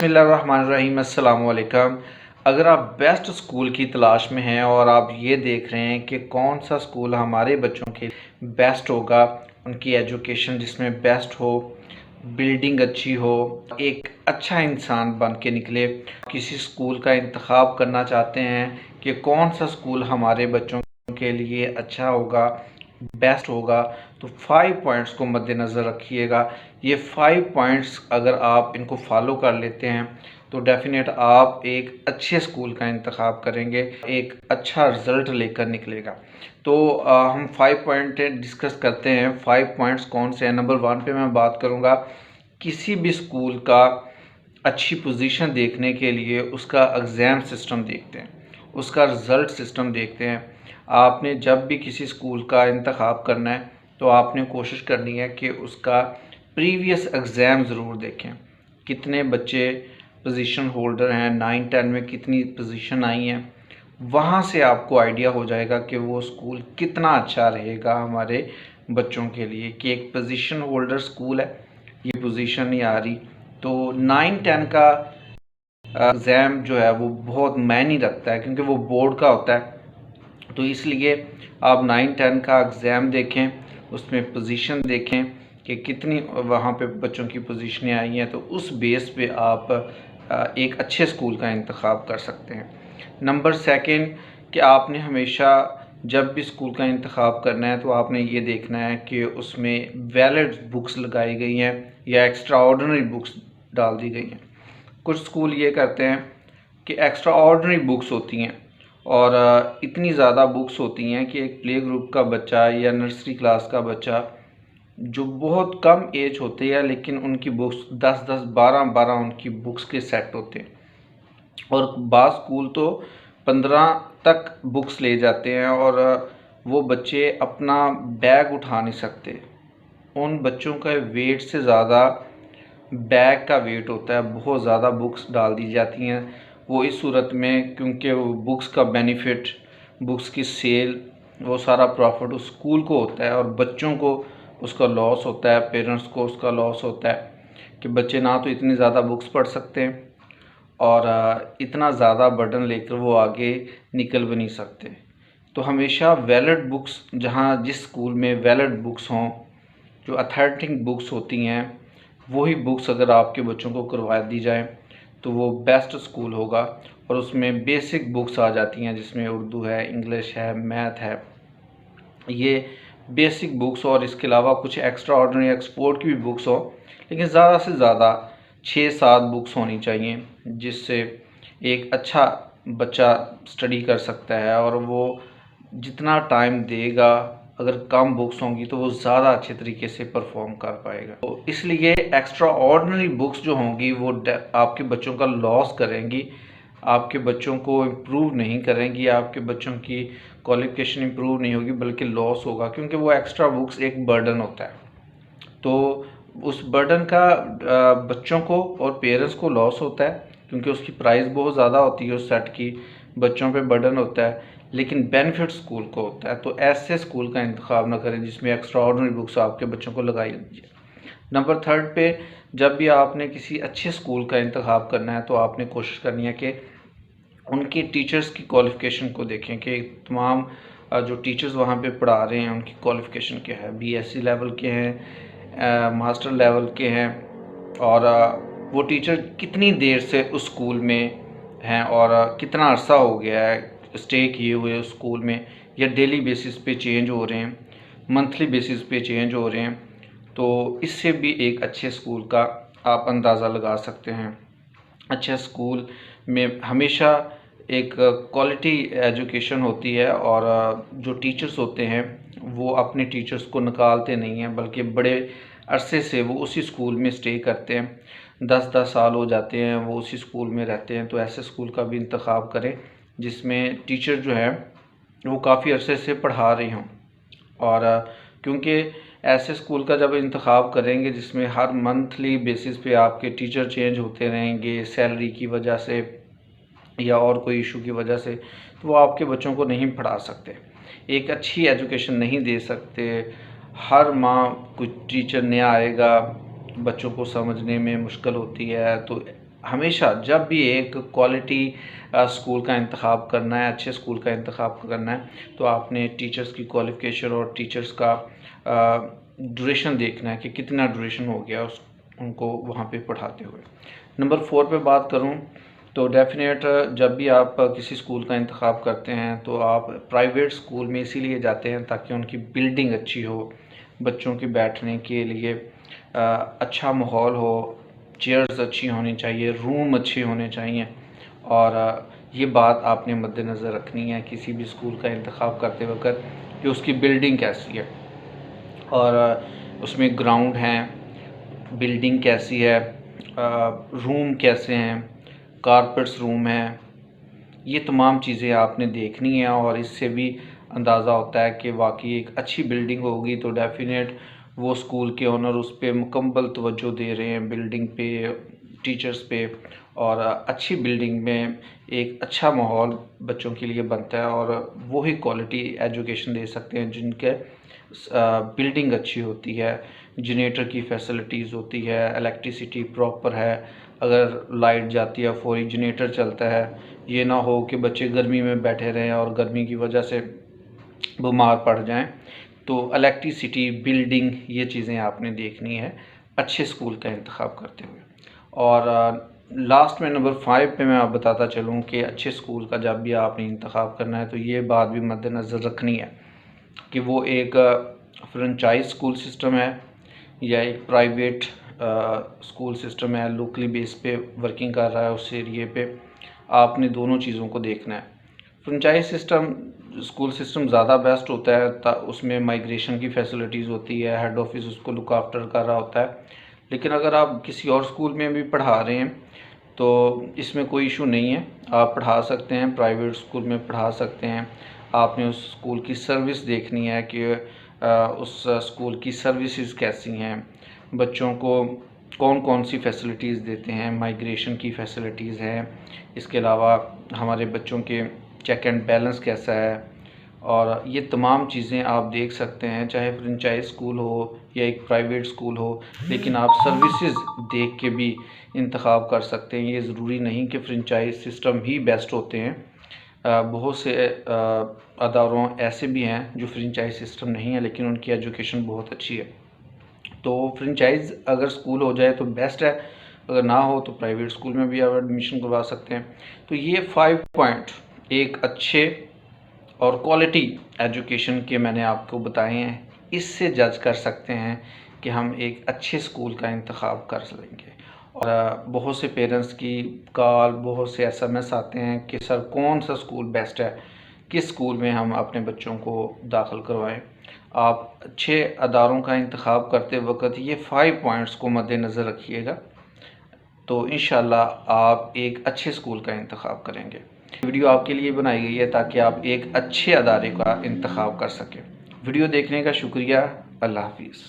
बिस्मिल्लाहिर्रहमानिर्रहीम अस्सलाम वालेकुम। अगर आप बेस्ट स्कूल की तलाश में हैं और आप ये देख रहे हैं कि कौन सा स्कूल हमारे बच्चों के बेस्ट होगा, उनकी एजुकेशन जिसमें बेस्ट हो, बिल्डिंग अच्छी हो, एक अच्छा इंसान बन के निकले, किसी स्कूल का इंतखाब करना चाहते हैं कि कौन सा स्कूल हमारे बच्चों के लिए अच्छा होगा, बेस्ट होगा, तो 5 पॉइंट्स को मद्देनज़र रखिएगा। ये 5 पॉइंट्स अगर आप इनको फॉलो कर लेते हैं तो डेफिनेट आप एक अच्छे स्कूल का इंतखाब करेंगे, एक अच्छा रिज़ल्ट लेकर निकलेगा। तो हम 5 पॉइंट डिस्कस करते हैं। 5 पॉइंट्स कौन से हैं? नंबर 1 पे मैं बात करूँगा, किसी भी स्कूल का अच्छी पोजीशन देखने के लिए उसका एग्ज़ाम सिस्टम देखते हैं, उसका रिज़ल्ट सिस्टम देखते हैं। आपने जब भी किसी स्कूल का इंतखाब करना है तो आपने कोशिश करनी है कि उसका प्रीवियस एग्ज़ाम ज़रूर देखें, कितने बच्चे पोजीशन होल्डर हैं, 9-10 में कितनी पोजीशन आई हैं। वहाँ से आपको आइडिया हो जाएगा कि वो स्कूल कितना अच्छा रहेगा हमारे बच्चों के लिए, कि एक पोजीशन होल्डर स्कूल है, ये पोजीशन नहीं आ रही, तो 9-10 का एग्ज़ाम जो है वो बहुत मायने रखता है क्योंकि वो बोर्ड का होता है। तो इसलिए आप 9-10 का एग्ज़ाम देखें, उसमें पोजीशन देखें कि कितनी वहाँ पे बच्चों की पोजीशनें आई हैं, तो उस बेस पे आप एक अच्छे स्कूल का इंतखाब कर सकते हैं। नंबर 2 कि आपने हमेशा जब भी स्कूल का इंतखाब करना है तो आपने ये देखना है कि उसमें वैलिड बुक्स लगाई गई हैं या एक्स्ट्रा ऑर्डिनरी बुक्स डाल दी गई हैं। कुछ स्कूल ये करते हैं कि एक्स्ट्रा ऑर्डिनरी बुक्स होती हैं और इतनी ज़्यादा बुक्स होती हैं कि एक प्ले ग्रुप का बच्चा या नर्सरी क्लास का बच्चा जो बहुत कम एज होती है लेकिन उनकी बुक्स 10-10, 12-12 उनकी बुक्स के सेट होते हैं, और बाज़ स्कूल तो 15 तक बुक्स ले जाते हैं और वो बच्चे अपना बैग उठा नहीं सकते। उन बच्चों का वेट से ज़्यादा बैग का वेट होता है, बहुत ज़्यादा बुक्स डाल दी जाती हैं। वो इस सूरत में, क्योंकि वो बुक्स का बेनिफिट, बुक्स की सेल, वो सारा प्रॉफिट उस स्कूल को होता है और बच्चों को उसका लॉस होता है, पेरेंट्स को उसका लॉस होता है कि बच्चे ना तो इतनी ज़्यादा बुक्स पढ़ सकते हैं और इतना ज़्यादा बर्डन लेकर वो आगे निकल भी नहीं सकते। तो हमेशा वैलिड बुक्स, जहाँ जिस स्कूल में वैलिड बुक्स हों, जो अथेंटिक बुक्स होती हैं, वही बुक्स अगर आपके बच्चों को करवा दी जाए तो वो बेस्ट स्कूल होगा। और उसमें बेसिक बुक्स आ जाती हैं जिसमें उर्दू है, इंग्लिश है, मैथ है, ये बेसिक बुक्स, और इसके अलावा कुछ एक्स्ट्रा ऑर्डिनरी एक्सपोर्ट की भी बुक्स हो, लेकिन ज़्यादा से ज़्यादा 6-7 बुक्स होनी चाहिए जिससे एक अच्छा बच्चा स्टडी कर सकता है। और वो जितना टाइम देगा, अगर कम बुक्स होंगी तो वो ज़्यादा अच्छे तरीके से परफॉर्म कर पाएगा। तो इसलिए एक्स्ट्रा ऑर्डिनरी बुक्स जो होंगी वो आपके बच्चों का लॉस करेंगी, आपके बच्चों को इम्प्रूव नहीं करेंगी, आपके बच्चों की क्वालिफिकेशन इम्प्रूव नहीं होगी बल्कि लॉस होगा, क्योंकि वो एक्स्ट्रा बुक्स एक बर्डन होता है। तो उस बर्डन का बच्चों को और पेरेंट्स को लॉस होता है क्योंकि उसकी प्राइस बहुत ज़्यादा होती है उस सेट की, बच्चों पे बर्डन होता है, लेकिन बेनिफिट स्कूल को होता है। तो ऐसे स्कूल का इंतखाब ना करें जिसमें एक्स्ट्रा ऑर्डिनरी बुक्स आपके बच्चों को लगाई दीजिए। नंबर 3 पे, जब भी आपने किसी अच्छे स्कूल का इंतखाब करना है तो आपने कोशिश करनी है कि उनकी टीचर्स की क्वालिफ़िकेशन को देखें कि तमाम जो टीचर्स वहाँ पे पढ़ा रहे हैं उनकी क्वालिफ़िकेशन क्या है, बीएससी लेवल के हैं, मास्टर लेवल के हैं, और वो टीचर कितनी देर से उस स्कूल में हैं और कितना अरसा हो गया है स्टे किए हुए उस स्कूल में, या डेली बेसिस पे चेंज हो रहे हैं, मंथली बेसिस पे चेंज हो रहे हैं। तो इससे भी एक अच्छे स्कूल का आप अंदाज़ा लगा सकते हैं। अच्छे स्कूल में हमेशा एक क्वालिटी एजुकेशन होती है और जो टीचर्स होते हैं वो अपने टीचर्स को निकालते नहीं हैं बल्कि बड़े अरसे से वो उसी स्कूल में स्टे करते हैं, 10-10 साल हो जाते हैं वो उसी स्कूल में रहते हैं। तो ऐसे स्कूल का भी इंतखाब करें जिसमें टीचर जो है वो काफ़ी अरसे से पढ़ा रहे हों। और क्योंकि ऐसे स्कूल का जब इंतखाब करेंगे जिसमें हर मंथली बेसिस पे आपके टीचर चेंज होते रहेंगे सैलरी की वजह से या और कोई इशू की वजह से, तो वो आपके बच्चों को नहीं पढ़ा सकते, एक अच्छी एजुकेशन नहीं दे सकते। हर माह कोई टीचर नया आएगा, बच्चों को समझने में मुश्किल होती है, तो ہمیشہ جب بھی ایک کوالٹی اسکول کا انتخاب کرنا ہے، اچھے اسکول کا انتخاب کرنا ہے، تو آپ نے ٹیچرز کی کوالیفیکیشن اور ٹیچرز کا ڈوریشن دیکھنا ہے کہ کتنا ڈوریشن ہو گیا ان کو وہاں پہ پڑھاتے ہوئے۔ نمبر 4 پہ بات کروں تو ڈیفینیٹ جب بھی آپ کسی اسکول کا انتخاب کرتے ہیں تو آپ پرائیویٹ اسکول میں اسی لیے جاتے ہیں تاکہ ان کی بلڈنگ اچھی ہو، بچوں کے بیٹھنے کے لیے اچھا ماحول ہو، چیئرز اچھی ہونی چاہیے، روم اچھے ہونے چاہیے، اور یہ بات آپ نے مد نظر رکھنی ہے کسی بھی اسکول کا انتخاب کرتے وقت کہ اس کی بلڈنگ کیسی ہے، اور اس میں گراؤنڈ ہیں، بلڈنگ کیسی ہے، روم کیسے ہیں، کارپیٹس روم ہیں، یہ تمام چیزیں آپ نے دیکھنی ہیں، اور اس سے بھی اندازہ ہوتا ہے کہ واقعی ایک اچھی بلڈنگ ہوگی تو ڈیفینیٹ وہ اسکول کے اونر اس پہ مکمل توجہ دے رہے ہیں، بلڈنگ پہ، ٹیچرز پہ، اور اچھی بلڈنگ میں ایک اچھا ماحول بچوں کے لیے بنتا ہے، اور وہی کوالٹی ایجوکیشن دے سکتے ہیں جن کے بلڈنگ اچھی ہوتی ہے، جنریٹر کی فیسلٹیز ہوتی ہے، الیکٹریسٹی پراپر ہے، اگر لائٹ جاتی ہے فوری جنریٹر چلتا ہے، یہ نہ ہو کہ بچے گرمی میں بیٹھے رہیں اور گرمی کی وجہ سے بیمار پڑ جائیں۔ تو الیکٹریسٹی، بلڈنگ، یہ چیزیں آپ نے دیکھنی ہے اچھے اسکول کا انتخاب کرتے ہوئے۔ اور لاسٹ میں نمبر 5 پہ میں آپ بتاتا چلوں کہ اچھے اسکول کا جب بھی آپ نے انتخاب کرنا ہے تو یہ بات بھی مد نظر رکھنی ہے کہ وہ ایک فرنچائز اسکول سسٹم ہے یا ایک پرائیویٹ اسکول سسٹم ہے، لوکلی بیس پہ ورکنگ کر رہا ہے اس ایریے پہ۔ آپ نے دونوں چیزوں کو دیکھنا ہے۔ فرنچائز سسٹم اسکول سسٹم زیادہ بیسٹ ہوتا ہے، اس میں مائگریشن کی فیسلٹیز ہوتی ہے، ہیڈ آفس اس کو لک آفٹر کر رہا ہوتا ہے، لیکن اگر آپ کسی اور اسکول میں بھی پڑھا رہے ہیں تو اس میں کوئی ایشو نہیں ہے، آپ پڑھا سکتے ہیں، پرائیویٹ اسکول میں پڑھا سکتے ہیں۔ آپ نے اس اسکول کی سروس دیکھنی ہے کہ اس اسکول کی سروسز کیسی ہیں، بچوں کو کون کون سی فیسلٹیز دیتے ہیں، مائگریشن کی فیسلٹیز ہیں، اس کے علاوہ ہمارے بچوں کے چیک اینڈ بیلنس کیسا ہے، اور یہ تمام چیزیں آپ دیکھ سکتے ہیں، چاہے فرنچائز اسکول ہو یا ایک پرائیویٹ اسکول ہو، لیکن آپ سروسز دیکھ کے بھی انتخاب کر سکتے ہیں۔ یہ ضروری نہیں کہ فرنچائز سسٹم ہی بیسٹ ہوتے ہیں، بہت سے اداروں ایسے بھی ہیں جو فرنچائز سسٹم نہیں ہے لیکن ان کی ایجوکیشن بہت اچھی ہے۔ تو فرنچائز اگر اسکول ہو جائے تو بیسٹ ہے، اگر نہ ہو تو پرائیویٹ اسکول میں بھی آپ ایڈمیشن کروا سکتے ہیں۔ تو یہ 5 پوائنٹ ایک اچھے اور کوالٹی ایجوکیشن کے میں نے آپ کو بتائے ہیں، اس سے جج کر سکتے ہیں کہ ہم ایک اچھے اسکول کا انتخاب کر لیں گے۔ اور بہت سے پیرنٹس کی کال، بہت سے SMS آتے ہیں کہ سر کون سا اسکول بیسٹ ہے، کس اسکول میں ہم اپنے بچوں کو داخل کروائیں۔ آپ اچھے اداروں کا انتخاب کرتے وقت یہ 5 پوائنٹس کو مد نظر رکھیے گا تو انشاءاللہ آپ ایک اچھے اسکول کا انتخاب کریں گے۔ ویڈیو آپ کے لیے بنائی گئی ہے تاکہ آپ ایک اچھے ادارے کا انتخاب کر سکیں۔ ویڈیو دیکھنے کا شکریہ، اللہ حافظ۔